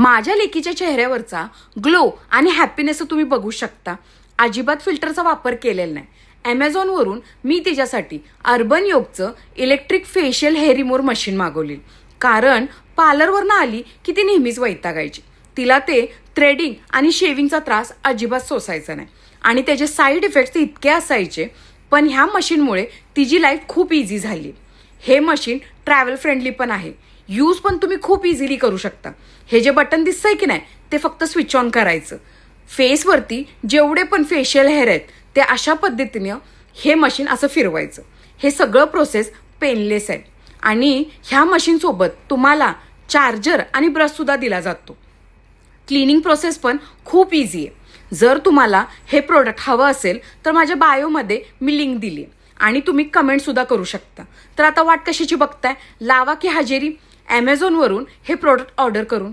माझ्या लेकीच्या चेहऱ्यावरचा ग्लो आणि हॅपीनेस तुम्ही बघू शकता. अजिबात फिल्टरचा वापर केलेला नाही. ॲमेझॉनवरून मी तिच्यासाठी अर्बन योगचं electric facial hair remover machine मागवली. कारण पार्लरवरनं आली की ती नेहमीच वैतागायची. तिला ते थ्रेडिंग आणि शेविंगचा त्रास अजिबात सोसायचा नाही आणि त्याचे साईड इफेक्ट्स इतके असायचे. पण ह्या मशीनमुळे तिची लाईफ खूप इझी झाली. हे मशीन ट्रॅव्हल फ्रेंडली पण आहे. यूज पण तुम्ही खूप इझिली करू शकता. हे जे बटन दिसतंय की नाही ते फक्त स्विच ऑन करायचं. फेसवरती जेवढे पण फेशियल हेअर आहेत ते अशा पद्धतीनं हे मशीन असं फिरवायचं. हे सगळं प्रोसेस पेनलेस आहे आणि ह्या मशीनसोबत तुम्हाला चार्जर आणि ब्रशसुद्धा दिला जातो. क्लिनिंग प्रोसेस पण खूप इझी आहे. जर तुम्हाला हे प्रोडक्ट हवं असेल तर माझ्या बायोमध्ये मी लिंक दिली आणि तुम्ही कमेंटसुद्धा करू शकता. तर आता वाट कशाची बघताय? लावा की हजेरी. ॲमेझॉनवरून हे प्रोडक्ट ऑर्डर करून.